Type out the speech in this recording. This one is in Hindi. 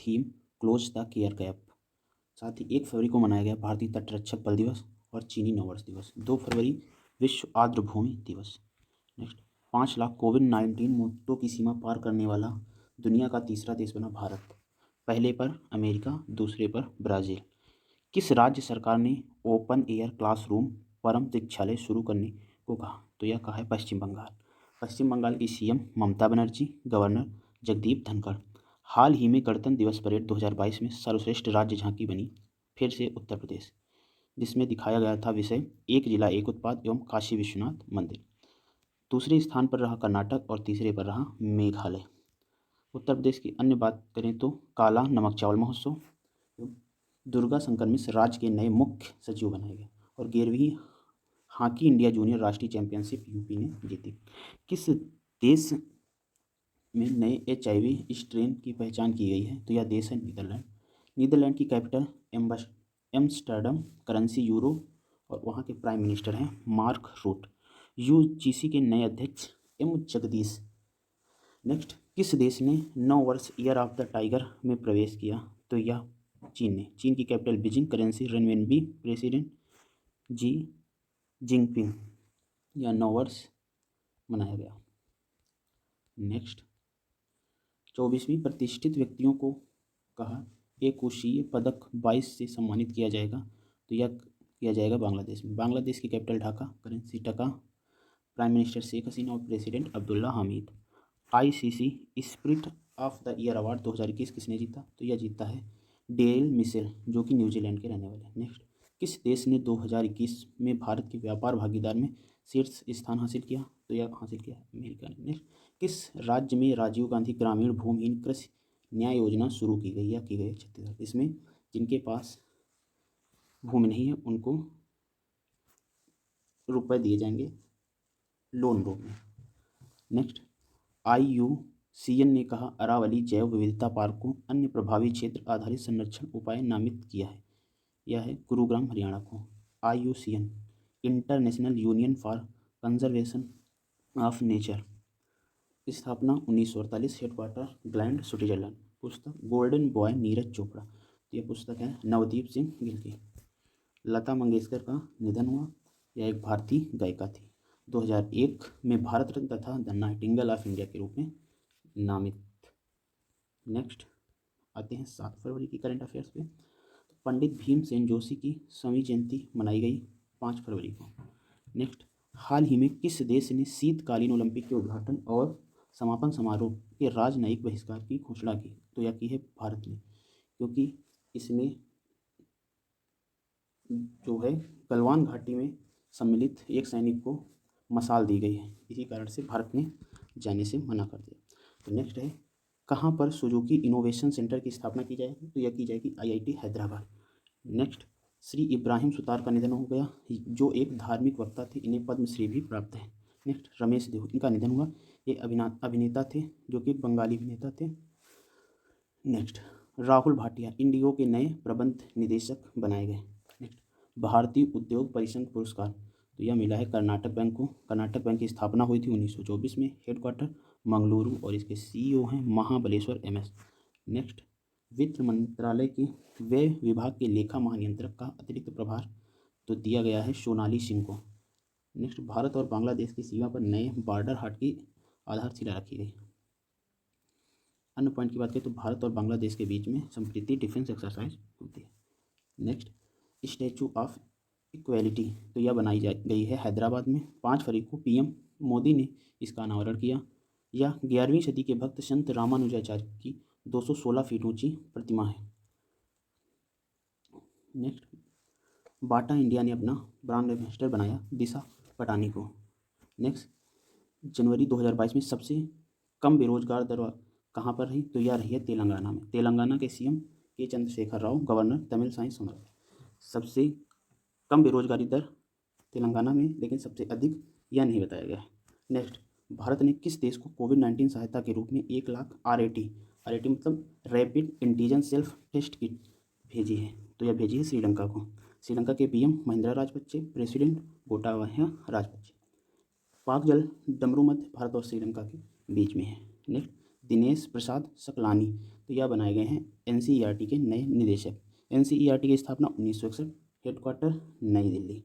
Theme close the care gap. साथ ही 1 फरवरी को मनाया गया भारतीय तटरक्षक बल दिवस और चीनी नववर्ष दिवस। 2 फरवरी विश्व आर्द्रभूमि दिवस। नेक्स्ट, 5 लाख कोविड-19 मौतों की सीमा पार करने वाला दुनिया का तीसरा देश बना भारत। पहले पर अमेरिका, दूसरे पर ब्राज़ील। किस राज्य सरकार ने ओपन एयर क्लासरूम परम दीक्षालय शुरू करने को कहा? तो यह कहा है पश्चिम बंगाल। पश्चिम बंगाल की सीएम ममता बनर्जी, गवर्नर जगदीप धनखड़। हाल ही में गणतंत्र दिवस परेड 2022 में सर्वश्रेष्ठ राज्य झांकी बनी फिर से उत्तर प्रदेश, जिसमें दिखाया गया था विषय एक जिला एक उत्पाद एवं काशी विश्वनाथ मंदिर। दूसरे स्थान पर रहा कर्नाटक और तीसरे पर रहा मेघालय। उत्तर प्रदेश की अन्य बात करें तो काला नमक चावल महोत्सव, दुर्गा शंकर मिश्र राज्य के नए मुख्य सचिव बनाए गए और 11वीं हॉकी इंडिया जूनियर राष्ट्रीय चैंपियनशिप यूपी ने जीती। किस देश में नए HIV स्ट्रेन की पहचान की गई है? तो यह देश है नीदरलैंड। नीदरलैंड की कैपिटल एम्स्टर्डम, करेंसी यूरो और वहाँ के प्राइम मिनिस्टर हैं मार्क रूट। UGC के नए अध्यक्ष M जगदीश। नेक्स्ट, किस देश ने 9 वर्ष ईयर ऑफ द टाइगर में प्रवेश किया? तो यह चीन ने। चीन की capital Beijing, currency renminbi, president Xi Jinping. यह 9 वर्ष मनाया गया। नेक्स्ट, 24वीं प्रतिष्ठित व्यक्तियों को कहा एकुशीय पदक 22 से सम्मानित किया जाएगा। तो यह किया जाएगा बांग्लादेश में। बांग्लादेश की कैपिटल ढाका, करेंसी टका, प्राइम मिनिस्टर शेख हसीना और president Abdullah Hamid. ICC spirit of the year award 2021 किसने जीता? तो यह जीता है डेल मिशेल, जो कि न्यूजीलैंड के रहने वाले हैं। नेक्स्ट, किस देश ने 2021 में भारत के व्यापार भागीदार में शीर्ष स्थान हासिल किया? तो यह हासिल किया अमेरिका ने। नेक्स्ट, किस राज्य में राजीव गांधी ग्रामीण भूमिहीन कृषि न्याय योजना शुरू की गई या की गई? छत्तीसगढ़। इसमें जिनके पास भूमि नहीं है उनको रुपए दिए जाएंगे लोन रूप में। नेक्स्ट, IUCN ने कहा अरावली जैव विविधता पार्क को अन्य प्रभावी क्षेत्र आधारित संरक्षण उपाय नामित किया है। यह है गुरुग्राम हरियाणा को। IUCN international union for conservation of nature, स्थापना 1948, हेडक्वार्टर इंग्लैंड, स्विट्जरलैंड। पुस्तक गोल्डन बॉय नीरज चोपड़ा। यह पुस्तक है नवदीप सिंह गिल की। लता मंगेशकर का निधन हुआ। यह एक भारतीय गायिका थी। 2001 में भारत रत्न तथा द नाइटिंगेल ऑफ इंडिया के रूप में नामित। नेक्स्ट आते हैं 7 फरवरी की करंट अफेयर्स पे। तो पंडित भीमसेन जोशी की 100वीं जयंती मनाई गई 5 फरवरी को। नेक्स्ट, हाल ही में किस देश ने शीतकालीन ओलंपिक के उद्घाटन और समापन समारोह के राजनयिक बहिष्कार की घोषणा की? तो यह की है भारत ने, क्योंकि इसमें जो है गलवान घाटी में सम्मिलित एक सैनिक को मसाल दी गई है, इसी कारण से भारत ने जाने से मना कर दिया। तो नेक्स्ट है कहाँ पर सुजुकी इनोवेशन सेंटर की स्थापना की जाएगी? तो यह की जाएगी IIT हैदराबाद। नेक्स्ट, श्री इब्राहिम सुतार का निधन हो गया, जो एक धार्मिक वक्ता थे। इन्हें पद्मश्री भी प्राप्त है। नेक्स्ट, रमेश देव, इनका निधन हुआ। ये अभिनेता थे जो कि बंगाली अभिनेता थे। नेक्स्ट, राहुल भाटिया इंडिगो के नए प्रबंध निदेशक बनाए गए। नेक्स्ट, भारतीय उद्योग परिसंघ पुरस्कार, तो यह मिला है कर्नाटक बैंक को। कर्नाटक बैंक की स्थापना हुई थी 1924 में, हेडक्वार्टर मंगलुरु और इसके CEO हैं महाबलेश्वर MS। नेक्स्ट, वित्त मंत्रालय के व्यय विभाग के लेखा महानियंत्रक का अतिरिक्त प्रभार तो दिया गया है सोनाली सिंह को। नेक्स्ट, भारत और बांग्लादेश की सीमा पर नए बॉर्डर हाट की आधारशिला रखी गई। अन्य पॉइंट की बात करें तो भारत और बांग्लादेश के बीच में संप्रीति डिफेंस एक्सरसाइज होती है। नेक्स्ट, स्टैचू ऑफ इक्वेलिटी, तो यह बनाई गई है हैदराबाद में। 5 फरवरी को PM मोदी ने इसका अनावरण किया। यह 11वीं सदी के भक्त संत रामानुजाचार्य की 216 फीट ऊंची प्रतिमा है। नेक्स्ट, बाटा इंडिया ने अपना ब्रांड एम्बेसडर बनाया दिशा पटानी को। नेक्स्ट, जनवरी 2022 में सबसे कम बेरोजगार दर कहाँ पर रही? तो यह रही है तेलंगाना में। तेलंगाना के CM के चंद्रशेखर राव, गवर्नर तमिलसाई सुंदरराजन। सबसे कम बेरोजगारी दर तेलंगाना में, लेकिन सबसे अधिक यह नहीं बताया गया है। नेक्स्ट, भारत ने किस देश को कोविड-19 सहायता के रूप में 1 लाख RAT मतलब rapid antigen self test kit भेजी है? तो यह भेजी है श्रीलंका को। श्रीलंका के PM महिंद्रा राजपक्षे, प्रेसिडेंट गोटाबाया राजपक्षे। पाक जल डमरू मध्य भारत और श्रीलंका के बीच में है। नेक्स्ट, दिनेश प्रसाद सकलानी। तो यह बनाए गए हैं एनसीईआरटी के नए निदेशक। एनसीईआरटी की स्थापना 1961, हेडक्वार्टर नई दिल्ली।